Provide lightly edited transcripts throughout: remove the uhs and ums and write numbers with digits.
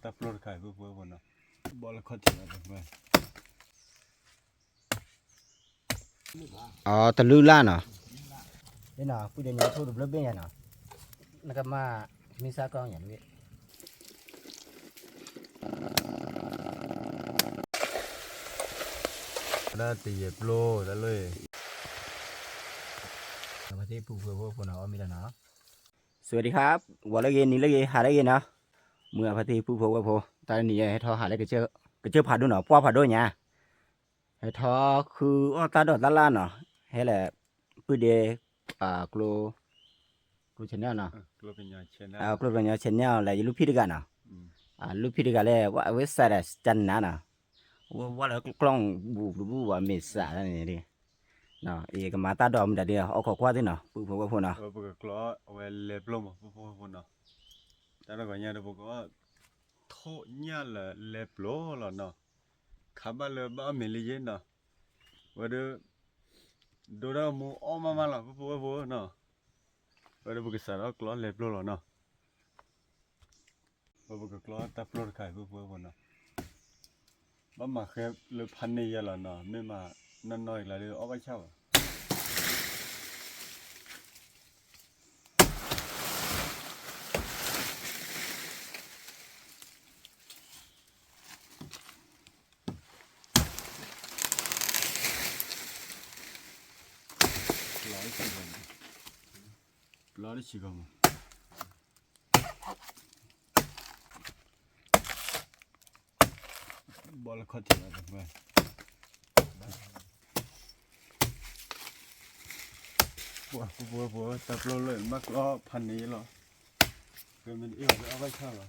ตับรถขายเพื่อคนนะบอลเขาถึงอะไรไปอ๋อตะลุล่าเนาะนี่เนาะผู้เดียวเนี่ยโทรดูเรื่องเป็นยังเนาะแล้วก็มามีซากองอย่างนี้ได้ตีเย็บโลได้เลยมาที่ผู้เพื่อคนเอามีแล้วเนาะสวัสดีครับวันละเย็นนี้ละเย็นหาละเย็นเนาะเมื่อพอดีผู้เพื่อพอตอนนี้ให้ทอหาอะไรก็เจอผ่าด้วยเนาะป้อผ่าด้วยเนี่ยให้ทอคืออ้อตาดอดล้านเนาะให้แหละผู้เดียวกลูชแนลเนาะกลัวเป็นยาเชนนะกลูเป็นยาชแนลแหละยูรูพี่ด้วยกันเนาะลูกพี่ด้วยกันเลยว่าเวสต์ไซด์จันนะเนาะว่าแล้วกล้องบูว่าเมสอะไรนี่ดิเนาะก็มาตาดอมเดี๋ยวเอาขอคว้าที่เนาะผู้เพื่อพอเนาะพวกกลัวเอาไว้เล็บลมพวกคนเนาะแต่เราก็ยังได้พวกว่าโทษเนี่ยละเล็บโลละเนาะขับมาเลยบ้าไม่เลยเนาะว่าเด้อดูแล้วมูอ้อมาละพวกเนาะว่าเด้อพวกสาวกลัวเล็บโลละเนาะพวกกลัวตับรถขายพวกคนเนาะบ้ามาแค่เลือพันนี่ยละเนาะไม่มานั่นน้อยละเด้อเอาไว้เช่าร้อยชิกามบอลเขาถึงอะไรไปปัวตับโลเลยมักล้อพันนี้หรอเกิดมันเอี้ยวเอาไว้ข้าวหรอ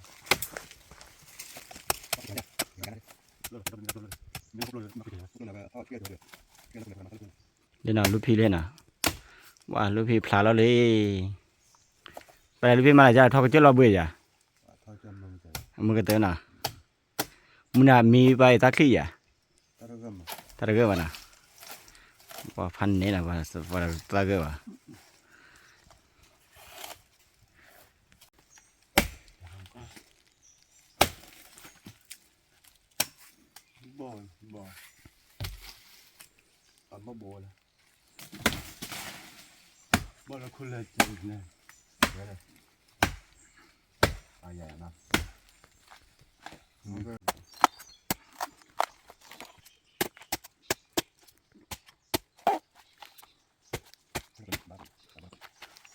เดี๋ยวนะลูกพี่เล่นนะว่าลูกพี่พลาดแล้วเลยไปลูกพี่มาอะไรจ้าทอกเจ้าเราเบื่อจ้ะมึงก็เตือนนะมึงน่ะมีไปตะขี้อ่ะตะเกียบนะว่าพันนี่นะว่าตะเกียบบอเอามาโบละบอลคุณเลยจริงนะเอาใหญ่นะ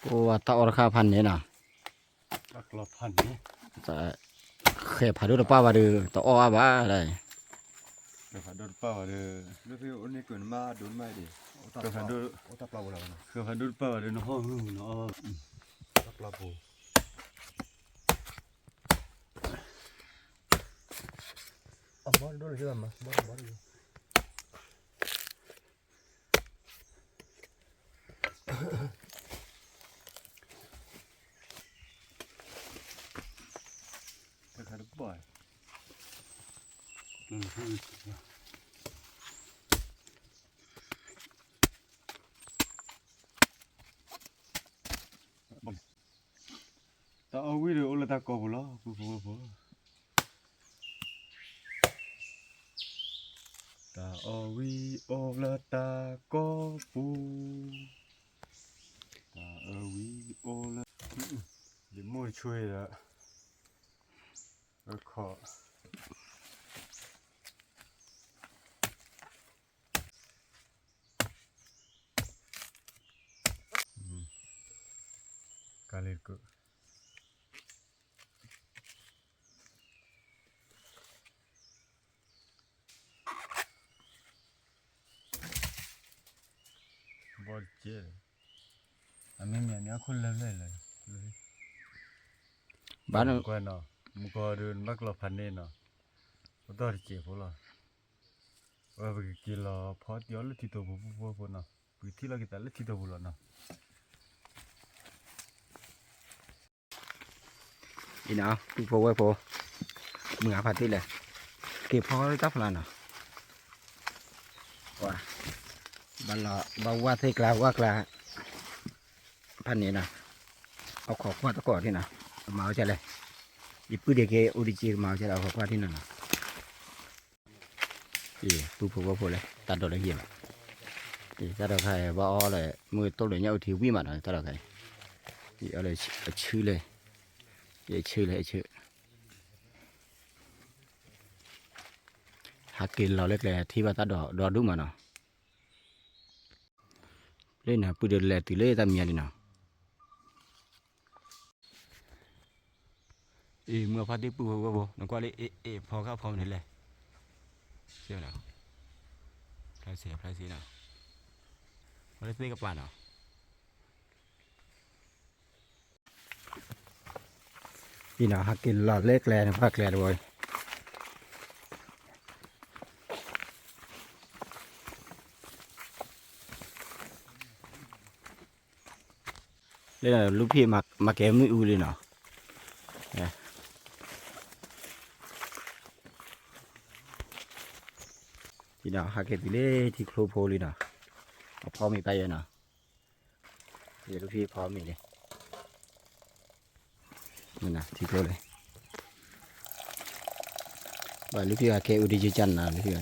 โอ้ว่าตะอราคาพันนี่นะรักเราพันนี่จะเข็บผ่าดูตะป้าว่าดูตะอ้อว่าอะไรเดี๋ยวผ่านโดนเป้าเด้อเรื่องที่อันนี้เกิดมาโดนไม่ดิเดี๋ยวผ่านโดนตับปลาแล้วนะเดี๋ยวผ่านโดนเป้าเด้อเนาะเนาะตับปลาปูบอลดูเลยใช่ไหมบอลแต่ขาดบ่อยตาเอาวิดีโอละตากอบล้อปูตาเอาวิดีโอละตากอปูตาเอาวิดีโอละเดี๋ยวมั่วช่วยละแล้วขอกาเลกุบอลเจออันนี้เนี่ยคนเล่นเลยบ้านกวนเนาะมุกเดินมักเราพันนี่เนาะก็ต้องเจ็บพวกเราว่าไปกินเราพอเดี๋ยวเราที่ตัวพวกเนาะไปที่เรากินแต่เราที่ตัวพวกเราเนาะอีเนาะพี่พอไว้พอมึงหาพัดที่เลยเก็บพอได้จับพลันเนาะว่าบัลลบาว่าเทกลาว่ากลาพันนี้นะเอาขอคว้าตะกอที่นะมาเอาใจเลย ဒီပုဒေကေအိုဒီချီမှာကျတော့ဖာတင်းနော်ဒီပူဖို့လဲတတ်တော့လည်းကြီးမှာဒီတတ်တော့ခိုင်ဘာအော်လဲမွေတော့လည်းညောက်တီဝိမှာနော်တတ်တော့ခိုင်ဒီအဲ့လေအချူလဲဒီအချူလဲအချူဟာကီလော်လက်ကလေးထိပါတတ်တော့ဒေါ်ဒူမှာနော်လေနာပုဒေလဲတီလေတမြင်နေနော်အေးမဖတ်တဲ့ပူဘောနကွာလေအေးဖော်ကဖော်နေလဲရှင်းလားဖလိုက်စီနော်ဘာလဲသိကပါနော်ဒီနာဟာကီလာလက်ကလေးနဲ့ဖတ်ကလေးတော့လေလူပြေမကဲမှုဦးလေနော်ဒီနာဟာကဲဒီလေဒီခလိုဖိုးလေးနော်ဖော်မိပါရဲ့နော်ဒီလူပြေဖော်မိလေနော်ဒီခလိုလေဘာလူပြေကဲဦးဒီချန်နာလူပြေ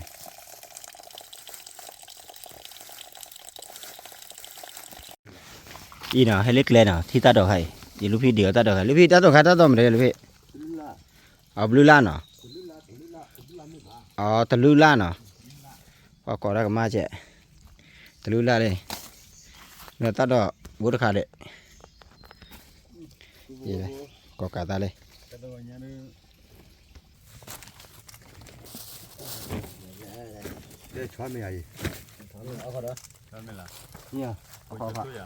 อีน่ะให้เล็กแลน่ะที่ตัดดอกให้อีลูกพี่เดี๋ยวตัดดอกให้ลูกพี่ตัดดอกให้ตัดดอกไม่ได้ลูกพี่อ๋อบลูล่าเนาะอ๋อตะลูล่าเนาะพอก่อได้ก็มาเจ๊ตะลูล่าเลยเนี่ยตัดดอกบุตรขาดเลยนี่เลยก่อกาตาเลย တတ်တော့ညာနေ 这全没阿姨， เอาเขาเด้อ ဆမ်းမလား เนี่ย ကို เขา ကျွတ်ရ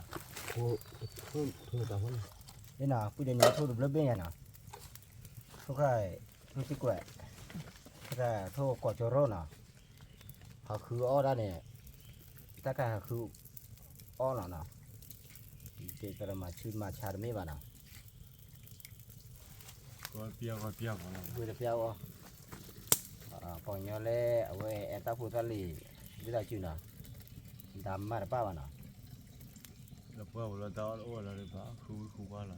我打完了， นี่น่ะปุ้ยเดี๋ยวโทรดูเบิ่งยังน่ะทุกใครทุกสิกว่าทุกใครโทรกดจอรน่ะเขาคืออ้อได้เนี่ยตะกะคืออ้อน่ะเนาะเจตระมาชื่อมาชาดไม่บ่น่ะ ကိုပြောပါလား Bữa được phiêu còn nhỏ lê ở quê em ta phụ thân lì biết là chịu nào đám mà đã bao nào แล้วพวกเราตอนโอ้เราเลยปะคูว่าล่ะ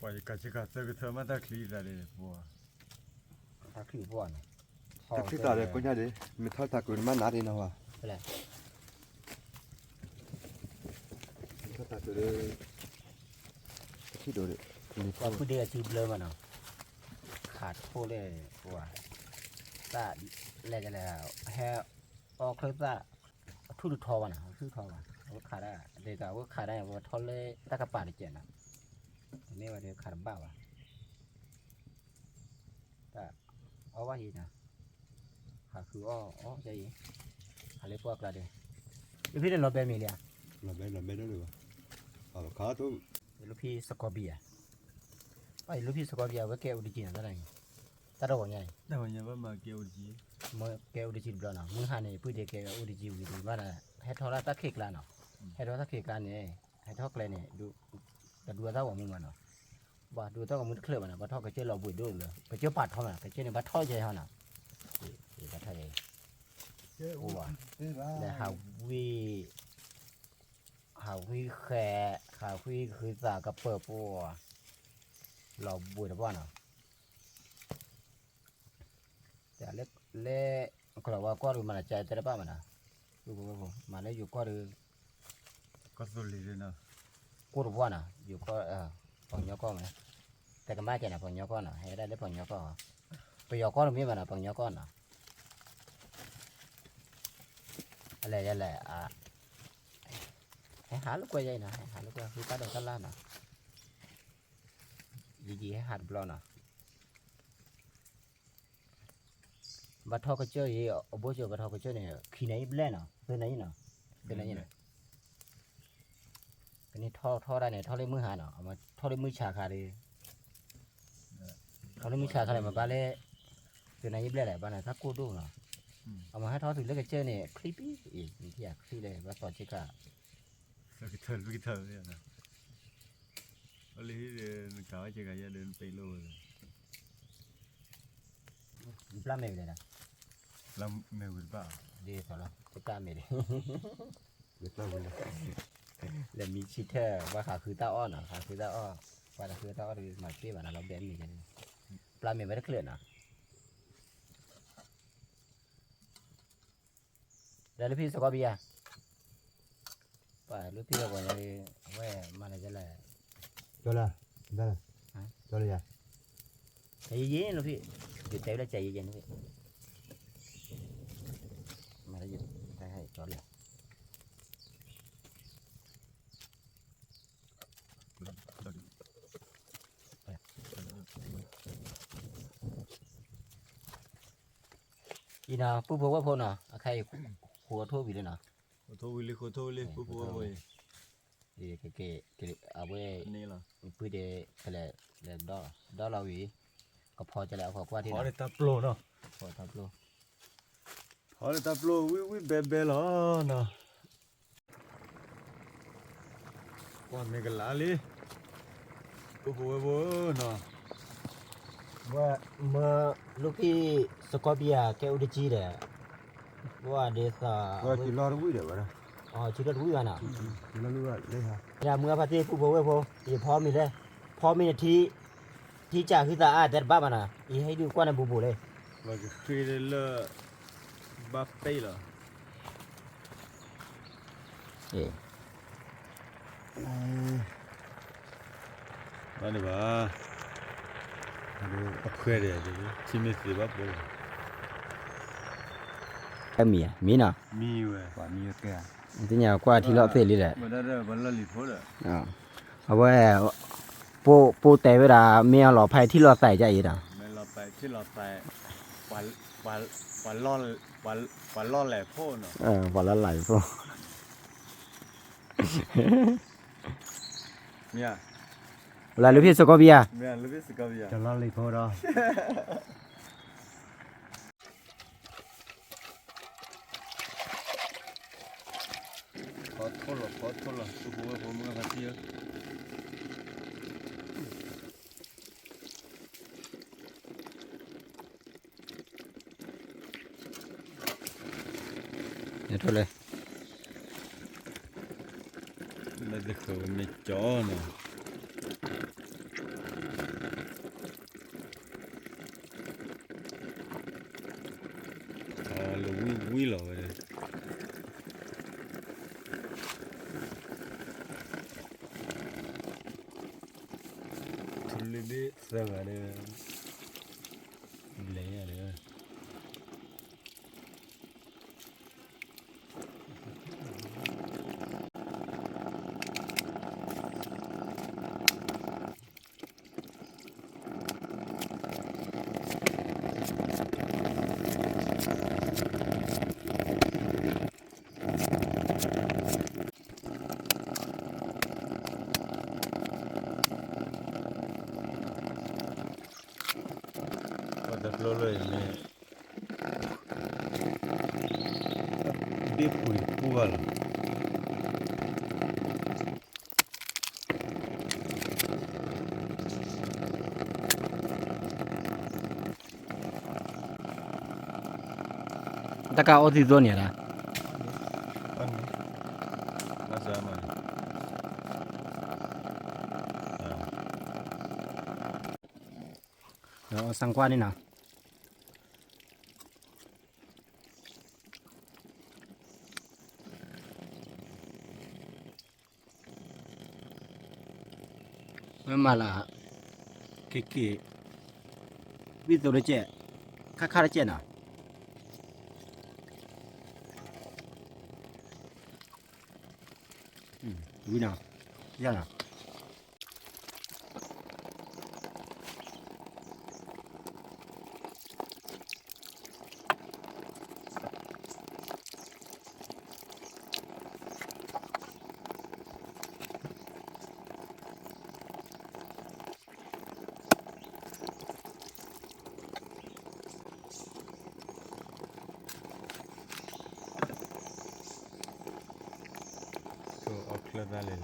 ปล่อยกัดสิกัดเจอเธอมาตะคลีได้เลยพวก ta khử buồn 这皮打的国家的，没他打过蛮难的呢哇， này 他打过的，去多的，你 còn cứ đi chịu lơ mà nào khát khô lên buồn ta lại cái là he o khơi ta thu được thò vào nào thu thò vào khát đấy để cả cái khát đấy vào thò lên ta cái bản để chuyện nào nếu mà để khát bao à ta ở bao nhiêu nào khát khử o cái gì khát lấy qua đây cái phía này nó bên mình à 那没得了吧，好了，卡都 ลูกพี่สกอร์เบียไอ้ลูกพี่สกอร์เบียว่าแกอุดิจินอะไรตาดอกไง แต่ว่าเนี่ยว่ามาเกี่ยวจี เมื่อแกอุดิจินบล้อนะมึงหาเนี่ยพูดเด็กแกอุดิจิอุดิจิว่าน่ะให้ทอราตะเขกละเนาะให้ทอราตะเขกกันเนี่ยให้ทอกเลยเนี่ยดูแต่ดูตาว่ามึงมันเนาะว่าดูตาว่ามึงเคลื่อนมันนะว่าทอกก็เจอเราบุยด้วยเลยก็เจอปัดเขาน่ะก็เจอเนี่ยว่าทอใจเขาน่ะนี่ว่าทอใจโอ้ว่ะแล้วหาวีแขหาวีคือสากระเปิดปัวเราบุยแต่ว่าเนาะแต่เล็กก็เราว่าก็รู้มันใจแต่ละป้ามันนะดูมันเลยอยู่ก็รู้ ก็สุดเลยนะ ก็รู้ว่านะอยู่ก็ปองยอก็มันแต่ก็ไม่ใช่นะปองยอก็นะให้ได้เลยปองยอก็ไปยอก็รู้มีมันนะปองยอก็นะอะไรให้หาลูกกล้วยใหญ่นะให้หาลูกกล้วยคือตาดอกตาล่านะดีๆให้หาบล้อนะบัดทอกระเจ้ายี่อบโจบัดทอกระเจ้าเนี่ยขี้ไหนเล่นเนาะเป็นไหนเนาะเป็นไหนเนี่ยอันนี้ท่อได้เนี่ยท่อเล็กมือหาเนาะเอามาท่อเล็กมือฉาขาเลยท่อเล็กมือฉาขาเลยมาบ้านเล่เป็นไหนยิบเล่แหละบ้านไหนถ้ากู้ดูเนาะเอามาให้ท่อถึงเล็กกระเจ้าเนี่ยคลิปปี้อีกที่อยากคลิปเลยว่าต่อเจ้า แล้วก็เธอเนี่ยนะเอาเลยกาวจะกายเดินไปโลเลย ปลาเมย์เลยนะ แล้วไม่รู้ป่ะ ดีพอแล้วจะปลาเมย์เลย 没打完了， แล้วมีชิดเธอว่าขาคือตาอ้อนขาคือตาอ้อว่าคือตาอ้อคือมาเปรี้ยวนะเราแบนมีกันปลาเมียไม่ได้เคลื่อนนะแล้วลูกพี่สกอเบียว่าลูกพี่ว่าอะไรว่ามันอะไรจะแหละ cho là đây là cho là gì ใจเย็นลูกพี่หยุดใจแล้วใจเย็นลูกพี่มาแล้วหยุดให้จอดเลยอีน่ะปุ๊บว่าพอน่ะใครหัวโทษวิเลยน่ะ thôi đi khô thôi đi bố bố rồi เกเอาไว้ นี่ล่ะ ปืนเดอะไรเดี๋ยวดอเราวีก็พอจะแล้วพอกว่าที่ พอ น่ะ ได้ตาโปรเนาะ พอทับโล พอได้ตาโปรวิเบเบล่ะเนาะก่อนนี่ก็ลาลิบố bốเนาะ ว่าเมื่อลูกพี่สกอเบียแกอุดจีเด้ว่าเดซ่า rồi chỉ lo nó vui được rồi อ๋อชิดรู้กันน่ะ chỉ lo luôn đây hả อย่าเมื่อพระเจ้าผู้บอกว่าพออีพร้อมมีเลยพร้อมมีที่จะคือตาอาแต่บ้ามันน่ะอีให้ดูกว่านั้นบูบูเลย và cái khi đấy là ba pay là เอ๊ะ ba này ba ba khuya đấy chứ chỉ biết gì ba bố ก็มีน่ะ mi vậy quả như kìa ที่เนี่ยกว่าที่เราเฟรเลยแหละ mà đó là vẫn là lì phố đấy อ๋อเอาไว้ปูแต่เวลาเมียหล่อไผ่ที่เราใส่ใจอีกอ่ะ mình là phải chứ là phải quả lon lẻ phố nữa วันละหลายพวก nha เวลาลูกพี่สกอเบีย mẹ lúc biết sự cao gì à cho lo lì thôi đó khó thôi là bố mới phát triển เดี๋ยวโทษเลย là được khẩu mẹ chó nữa là quý rồi đấy thôi đi sao vậy đây lấy à đây ดับโลเลยเนี่ยเบี้ยปุ๋ยปูกันตะกาโอติตัวเนี่ยนะ อันนี้น่าจะมาเดี๋ยวสังกวานี่นะไม่มาละเก๋ๆวิตัวเจ๊ค่าเจ๊น่ะวินาย่าน่ะก็ออกแล้วได้เลย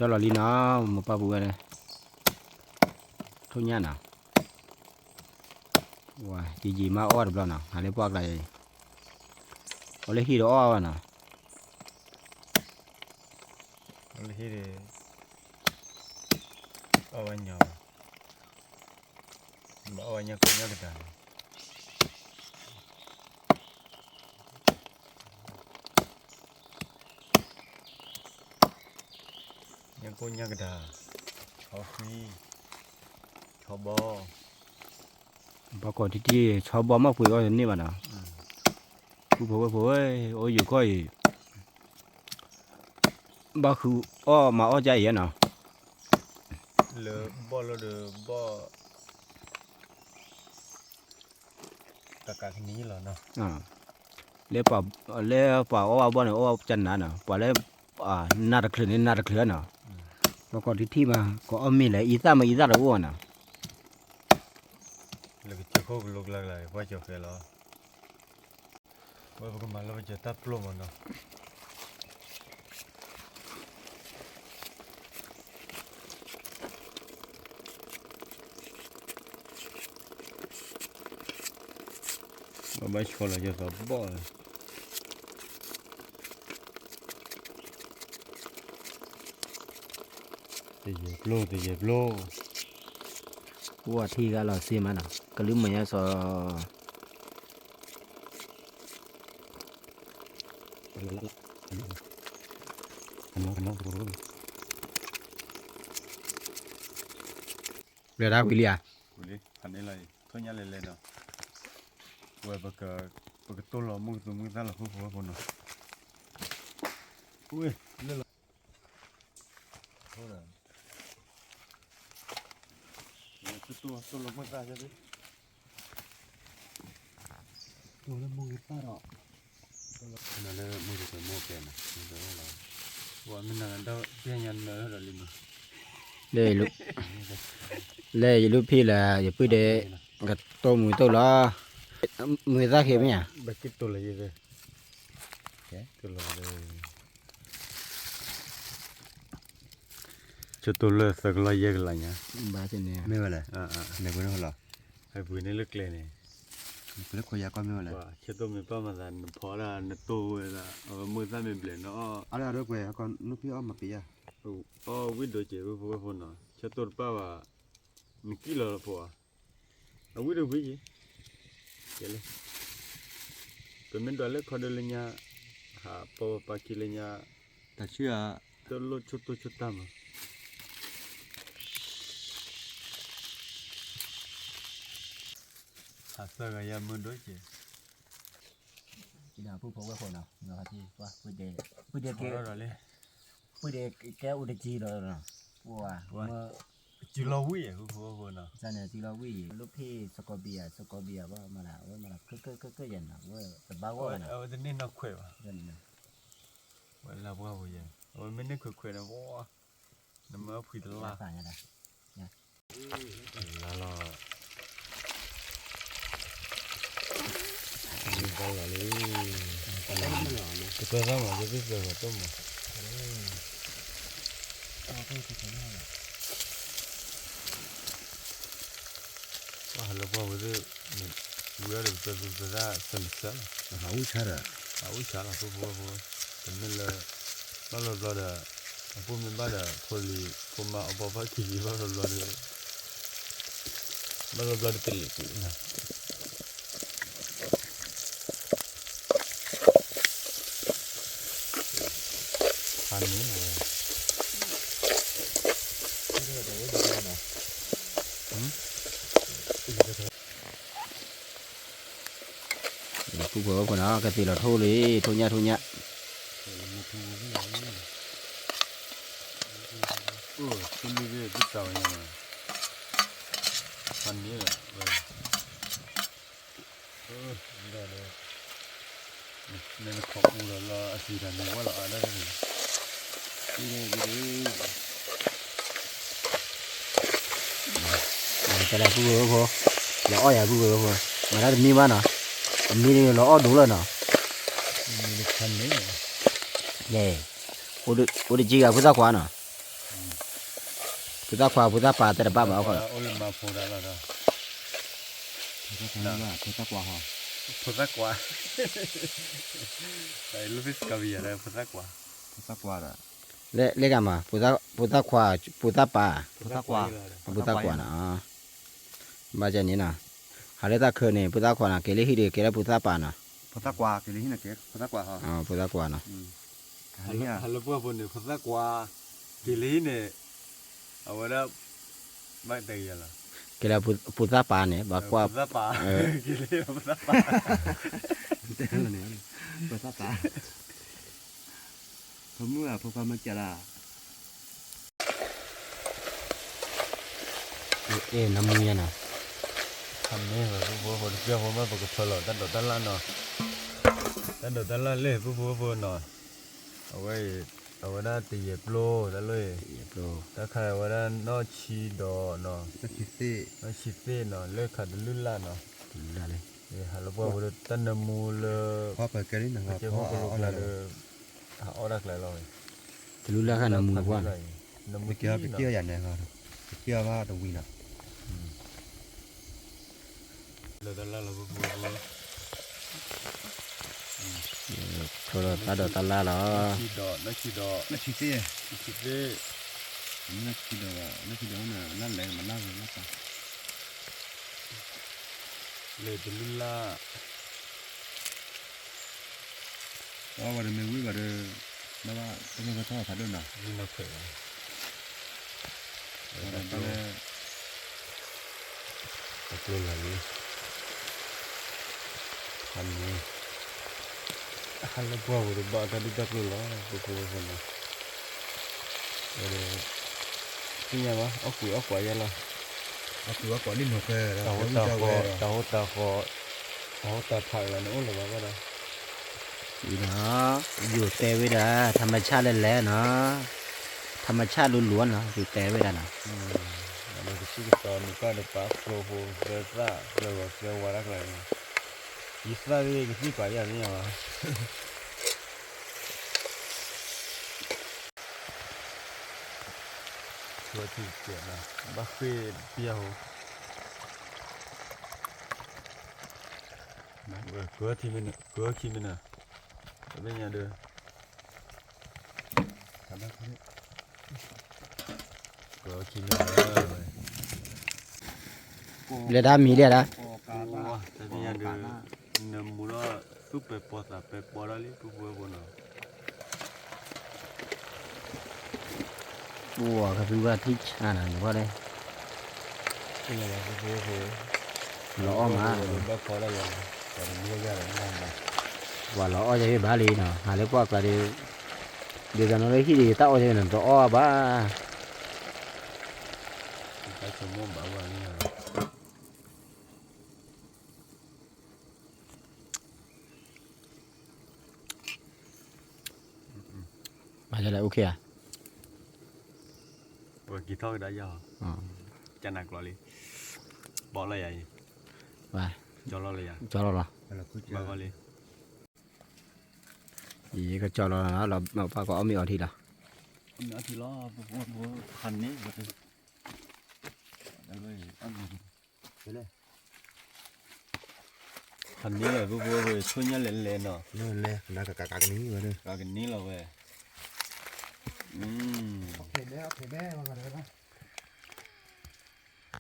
đó là lý nó một ba bữa này thôi nha nào wow gì mà o được đâu nào hãy lấy bạc này có lấy khi đó o nào lấy khi thì anh nhỏ bảo anh nhỏ cũng nhớ cái nhưng cô nhớ cái chó phi chó bò bao còn thì cho bom mắc phơi ởนี่mà nào phơi ôi dù coi bao khu mà ở trái vậy nào lỡ bò bò cả cái ní là nó lấy bảo ở bao này ở chân nào bảo lấy nát được nào bao còn thì mà có âm mi lại ý ra là uổng nào là cái chiếc hộp lục lại quay trở về lo quay vào cái mặt nó chỉ tắt luôn mà nó bây giờ là giờ bỏ thì dẹp lô uổng thì cái là gì mà nào cái lưỡi mình sao rồi đã quỳ à quỳ anh ấy lại thôi nhá lên nào quay bậc tôi là mua từ mua ra là không nó ui lên là thôi rồi tôi là mua ra cho đi tôi là mua ta đó nó là mua được mua cái này đó là bọn mình là đâu tiền nhận nữa rồi liền đây lúc phi là giờ phi để gặt tôm tôi lo người ta khi nhỉ bạch cái tôi là gì vậy tôi là cho tôi là sạc lo gì cái nhá ba thế này mấy vậy này bữa nào là hay bữa nay lực lên này bữa coi giá con mấy vậy cho tôi mình bao mà dàn phó là nó tôi là mua ra mình biển nó ở đây quê con nó phía mà phía biết được chứ với phone nó cho tôi bao là mình kỹ là phó nó biết được cái gì vậy lên tụi mình đòi lấy con đưa lên nhà hả bao kỹ lên nhà ta chưa tôi lột chút tam à sao cái em muốn đối chứ chỉ là phụ với phone nào nó thì qua bây giờ cái udah chi rồi nè wow chỉ lo quý à phụ nào sao này chỉ là quý lúc thì Scobia mà là cứ dần nào với bao quá nè thế nên nó khỏe à dần nè vậy là bao vậy mình nên khỏe là wow nó mới phi được là phải nha là mình bao là lấy cái tôi ra mà biết giờ mà tôm mà là bao giờ mình vừa được từ ra sân sân hảo chả là phụ mình là nó là phụ mình bắt là thôi thì phụ mà ở bao kỳ gì bao là tiền nè ăn nữa phụ vợ của nó cái gì là thôi nhá không đi về biết sao nhưng mà ăn nữa rồi nên nó không là gì là nó quá là ở đây cái này phụ vợ của là oi à phụ vợ của mà nó mi mà nè mi nó đúng rồi nè mình được thân đấy nè ủa được chi à cứ ra quá nè พุทธควาพุทธปาแต่บ้ามาเอาก่อน โอ้ยมาพูดแล้วนะ ก็ทำว่าเขาตะกว่าฮะ พูดสักกว่าไอ้ลูกฟิสกาเวียอะไรพูดสักกว่า เขาตะกว่าอ่ะ เลกันมาพุทธควาพุทธปา เขาตะกว่า พุทธควานะอ๋อบาเจนี่นะหาเลตาเคเนี่ยพุทธควานะเกลิฮิเดเกลพุทธปานะ เขาตะกว่ากี่ลิ้นนะเก๊เขาตะกว่าฮะ อ๋อพุทธควานะ ฮัลโหลพวกคนเนี่ยพูดสักกว่ากิลีเนี่ยเอาไว้แล้วไม่ได้ยังล่ะ เกลพุทธปาเนี่ยบอกว่า พูดสักป่ากิลีพูดสักป่า เต้นแล้วเนี่ยเขาตะกว่าผมเมื่อพวกเขามาเจรา เอ็น้ำมือนะ ทำนี่แบบพวกคนเชื่อผมว่าปกติหล่อตั้งแต่ตั้งล้านเนาะตั้งแต่ตั้งล้านเลยพวกเนาะเอาไว้ได้ตีเย็บโลนั่นเลย เย็บโล ถ้าใครว่าได้นอชีดอเนาะ นักคิดสิ นอชีเต้เนาะเลิกขัดลื่นล้านเนาะ ได้เลย ฮัลโหลว่าเราตั้งนมูล พอเปิดกี่ลิ้นนะครับ เจ้า พ พ อ วก เอา ลูก อะไร หลานเอารักหลายเลย จะรู้แล้วค่ะน้ำมือว่า น้ำ ไป มือ เกี่ยวไปเกี่ยวอย่างไรครับไปเกี่ยวว่าตรงวินอ่ะ เราตั้งล้านเราพวก โทรตัดตาลาเหรอ ชีดอนักชีดอ นักคิดสิ ชีเต้ นักคิดว่านักคิดว่าน่ะนั่นแหละมันน่าเลยนะจ๊ะ เลยเป็นลื่นล้า ว่าวันนี้วิ่งวันนี้แล้วว่าต้องมาทอดทัดด้วยนะ นี่นักเตะ วันนี้ ตะกลุนอะไรทำนี่ฮัลโหลพวกเราบ้ากันดิตะกลุนล้อพวกเราคนละที่ยังวะเอาคุยเอากว่ายังล่ะ เอาคือว่าก่อนลิ้นหัวเคยแล้ว ตาคอตาผักอะไรนู้นหรือว่าก็ได้ อีเนาะอยู่แต่เวลาธรรมชาติแล้ๆเนาะธรรมชาติล้วนๆเนาะอยู่แต่เวลาเนาะ เราจะชี้ตอนนี้ก็ได้ปะโฟโฟเดต้าเราก็เกี่ยววาระอะไรนะยิ่งสักทีก็ที่กว่าอย่างนี้วะชัวร์ที่เกี่ยวนะบัฟเฟ่เปียวเกลือที่มันเกลือขี้มันอ่ะเป็นยังเด้อ ทำได้ครับ เกลือขี้มัน เรียดามีเรียดา 哇，这边的那木了都被包啥，被包了哩，不会不呢？ วัวก็คือว่าที่ชาหนังว่าได้ 现在也是不会， ล้อมา 不跑了呀，把它捏下来，那嘛， ว่าล้อจะไปบาลีเนาะหาเล็กกว่าก็ได้เดี๋ยวกันเราเลยที่ดีตั้งเอาใจหนึ่งตัวอ้อบ้า 还什么办法呢？ มาจะได้โอเคอ่ะ 我给他给他要， อ๋อ 加拿大哩，包了呀， ไป 交了了呀， จอเราเหรอ แล้วคุย 包个哩， อีก็จอเราแล้วเราป้าก็เอามีเอาทีละ 那提了，我看你，我这，那个安排。 ไปเลย คันนี้เลยพวกช่วยเนี่ยเล่นๆเนาะ นั่นเลยน่ากากนี้มาเลย กากันนี้เราเว้ยเห็นแล้วเห็นแม่มาก่อนเลยนะ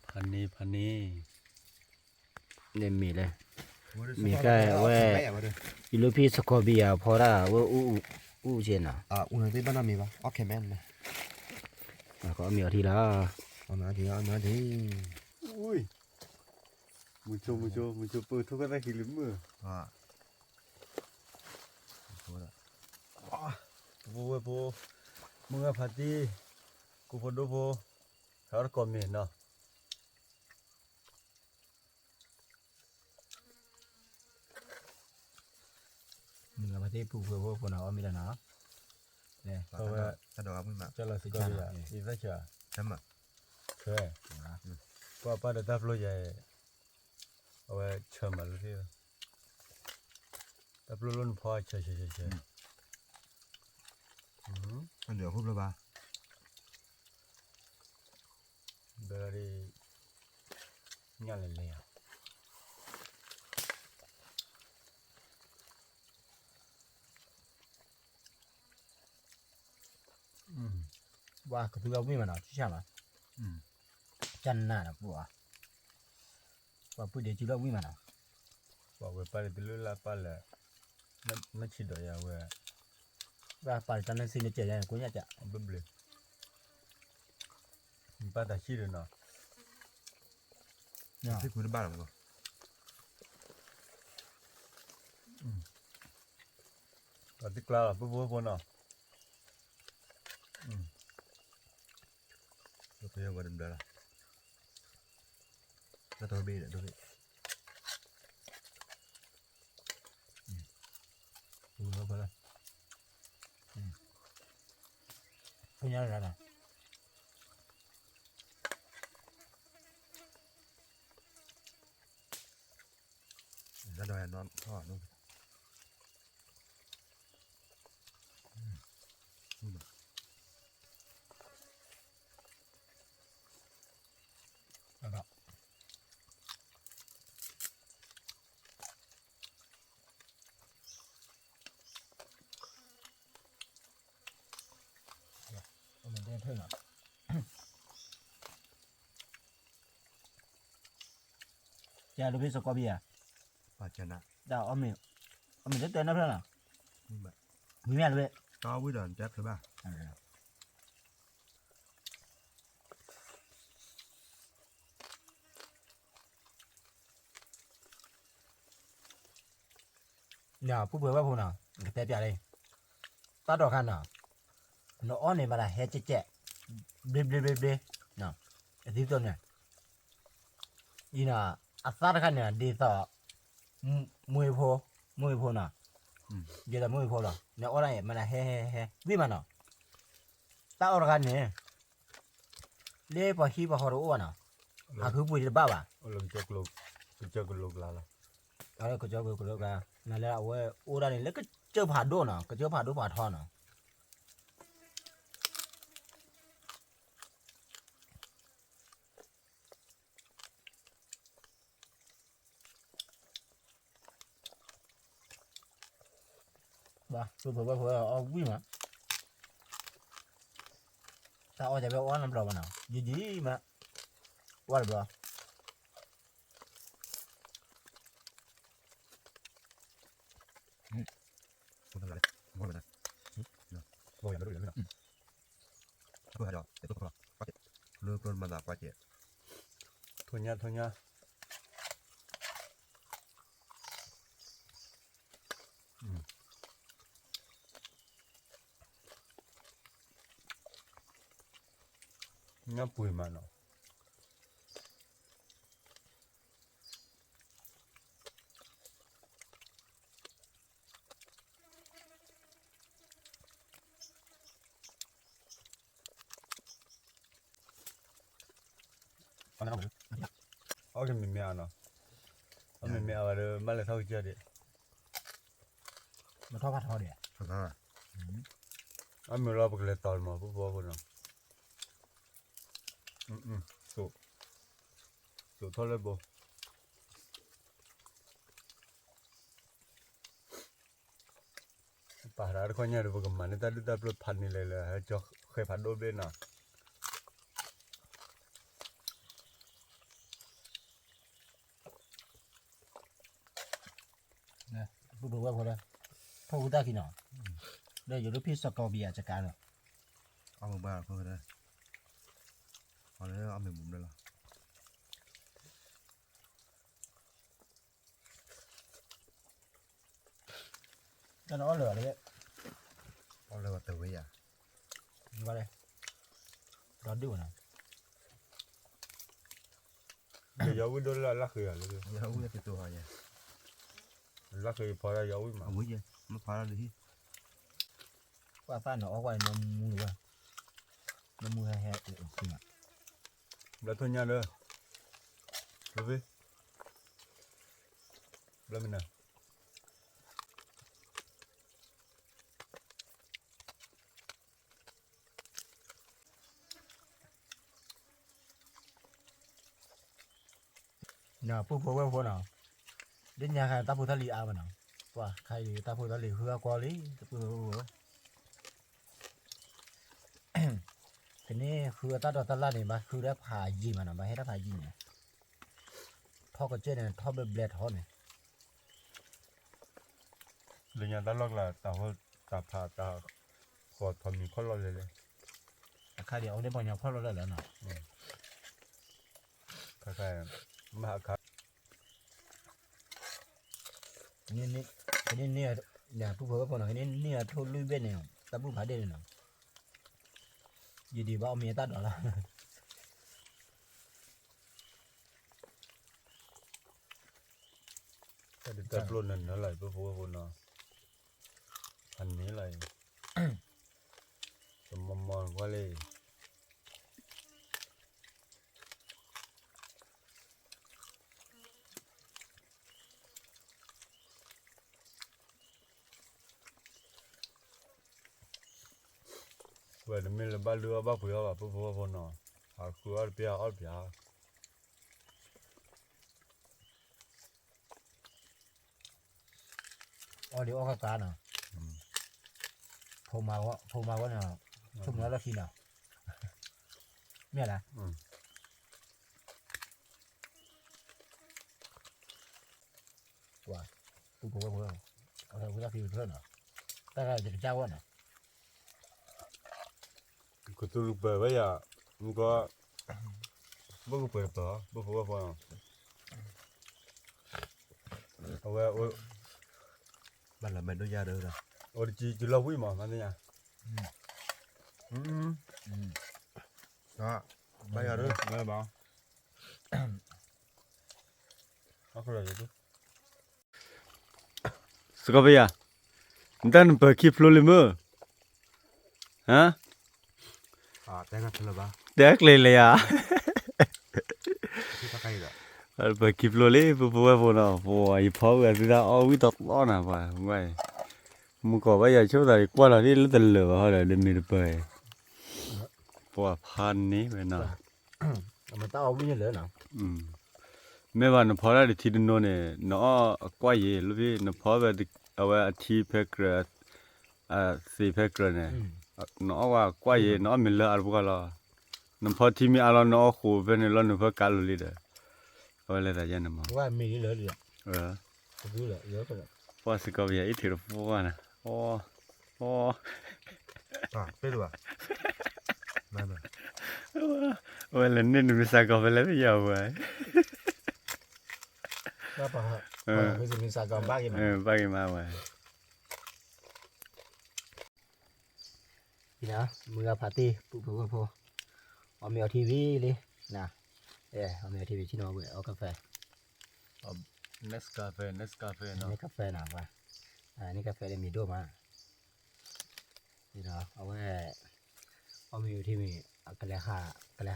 พันนี้ เนี่ยมีเลยมีแค่ว่าอีลูพี่สกอเบียพอละว่าอู้เจนอ่ะ อุ่นที่บ้านเรามีปะโอเคแม่นเลย แล้วก็เอามีเอาทีละ เอามาทีเอามาที อุ้ยmuchoเปิดทุกข์ได้กี่ลืมมือโว้ยโบมึงอะพัดดีกูพอดูโบเขาก็คอมเมนต์เนาะ มึงเอามาที่ผู้เพื่อพวกคนเอามีแล้วนะเนี่ย เขาว่า สะดวกมึงมา จะละสิกาเลยอีสักเช้า ทำอ่ะ เคยป้าเดือดตับเลยใหญ่เอาไว้เชื่อมาเลยที่ตับล้นพอเชื่อเดี๋ยวพูดเลยปะ dari nyale le ya Wah, ketua gue mana? Siapa? Jangan buah. Wah, dia juga gue mana? wa we pale dulu la pale na chido ya we Wah, pada tanah sini jalan, gue nyata. beble pada chido na Ya, thích cuốn ba làm rồi ati klara bu na tôi yêu vào đầm đó là cho tôi bị để tôi bị nó phải punya ada. ra đòi nó thỏ luôn Ada. Mình đem thêm nào. Cha lu biết sao có bia? và chân ạ Đâu ông mình rất tên nó nào. nhưng mà Mình mẹ lu biết. to với đòn chép thứ ba Nhà phụ bữa bao phụ nào, cái tay bia đây. Ta đỏ khăn nào. Nó on này mà là hết chết. Bê. Nào. Cái gì tuần này. Ý là asar khăn này đi tỏ mùi phô nào. Giờ là mùi phô rồi. Nó on này mà là he. Vì mà nào. Ta đỏ khăn này. Lê bà hi bà hồ đồ nào. À cứ bùi đi bà bà. lồng chok lok la Ở cái chỗ của ra. Nó là ô ra này lấy cái chơi phạt đô nào. Cái chơi phạt đô phạt thò nào. Ba, tôi phải ông quý mà. Tao ở đây béo ăn làm đâu mà nào. Gì mà. Quá rồi. không làm lại ngồi vào đây ngồi ở đó được tôi hay rồi để tôi không quá chết luôn mà là quá chết thôi nha nhá bùi mà nó cái mình mẹ nó mình mẹ ở đây mà lại thâu chưa đi Nó thoát phạt thò đi. không sao à mình lo bực lệ tỏi mà bố nó số thôi lên bố bà đã có nhà được bực mà người ta đưa ta bực phạt này là cho khơi phạt đôi bên nào Phụ bữa bao đây. Phụ ta khi nào. Đây giờ lúc phía sau cầu bia chắc cả rồi. ông ba không đây còn đấy ông mình bụng đây là Cho nó lửa đấy. ông đây là từ bây giờ Đi vào đây. Đó điều nào. giờ giấu cái đó là lắc rồi giờ uống cái tôi hỏi nha lắc rồi phá ra giấu mà ông uống gì nó phá ra đi Qua pha nó qua nó mùi qua. Nó mùi he xí mà. đã thôi nha nữa rồi đi làm mình nào nào phụ phụ phụ nào đến nhà khai ta phụ ta lì à mà nào và khai ta phụ ta lì hứa qua lý phụ cái này hứa ta đó ta la này mà hứa đã phá gì mà nào mà hết đã phá gì này thọ cái trên này thọ bị bled thọ nàyเลยเนี่ยตลอดละตาหัวตาผาตาขอทำมีข้อรอเลย khai đi ông đến bao nhiêu phát rồi là nào คล้ายๆมหาคัก cái này nhà phụ phụ phụ nào cái này thôi lui bên này ta phụ phá đây nào gì đi bao miếng ta đó là แต่เดี๋ยวแต่ปล้นนั่นอะไรพวกคนเนาะอันนี้อะไรสมมองว่าเลยเว้ยนี่มันบ้าเรือบ้าเผือกบ้าพวกคนเนาะหาคืออัลเปีย ở đi ở cá nào phô màu nào chung nó là khi nào biết là wow phụ phụ ở đây chúng ta phi hơn nào ta là chỉ trao hơn nào ก็ตัวลูกเปิดไว้อ่ะมันก็บ่ก็เปิดต่อบ่พอเอาไว้โอ้ bạn là mệt đôi da rồi โอ้จีเราวิ่งมามันเนี่ยđó bây giờ rồi ไม่บ้าเอาคนละอยู่สกอเบียนั่นเปิดคลิปเลยมั้ยฮะ tay ngắt là ba เด็กเลยอ่ะ cái tay rồi เปิดคลิปเลยปุ๊บเนาะปุ๊บไอ้พ่อเวลาเอาวิตอล้อนะว่าไม่มึงก็ว่าอย่าช่วยแต่กว่าเราที่รู้ตลอดว่าเราเดินมีไปปุ๊บพันนี้ไปเนาะ mà tao biết như lớn nào ไม่ว่าน้องพ่อได้ที่ดินโน่นเนี่ยน้องกว่าเย่ลูกพี่น้องพ่อแบบเอาไว้ที่เพกเกอร์สี่เพกเกอร์เนี่ยน้องว่ากว่าเย่น้องมีเลือดอะไรพวกเราน้องพ่อที่มีอะไรน้องขู่เป็นเราหนูเพื่อการลุยเด้อเอาไว้เลยแต่ยันน้อง ว่ามีlớn rồi รู้ là nhớ rồi พ่อสกอเบียอีถือพวกนะโอ้ biết rồi mày mày เวลาเนี่ยหนูมีสกอเบียแล้วไม่ยาวไป đó bà bây giờ mình xài còn ba cái mà ไปกันมาไว้ thì đó mưa party phụ ở mèo tivi đi nè ở mèo tivi chỉ nó ở cà phê เนสกาเฟ่เนาะ นี่กาแฟnào vàนี่กาแฟได้มีด้วยมานี่เนาะเอาไว้เอามีอยู่ที่มีกะเลหาเ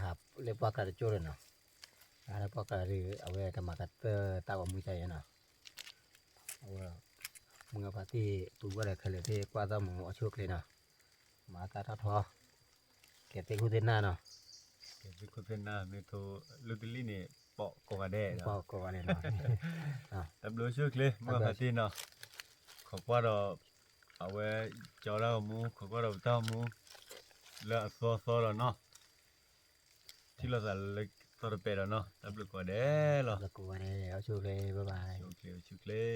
รียกว่ากระโจนเนาะแล้วพวกกระดือเอาไว้ทำมากัดตาว่ามือใจเนาะเอาไว้มึงเอาพาที่ตัวอะไรเคยที่กว่าต้องมึงเอาชุกเลยเนาะมาตาทอเก็บไปคู่เต้นหน้าเนาะ ที่คุณเป็นหน้ามีตัวลูกลินี่ปอกกว่าแด้ ปอกก่อนเนี่ยเนาะ ตับรู้ชึกเลยเมื่อพาที่เนาะขอกว่าเราเอาไว้จอเราหมูขอกว่าเราเต้าหมูแล้วซอเราเนาะที่เราจะเล็กตัวเป็ดเนาะตับรู้กว่าแด้หรอ แล้วกูเนี่ยเอาชุกเลยบ๊ายบาย โอเคชึกเลย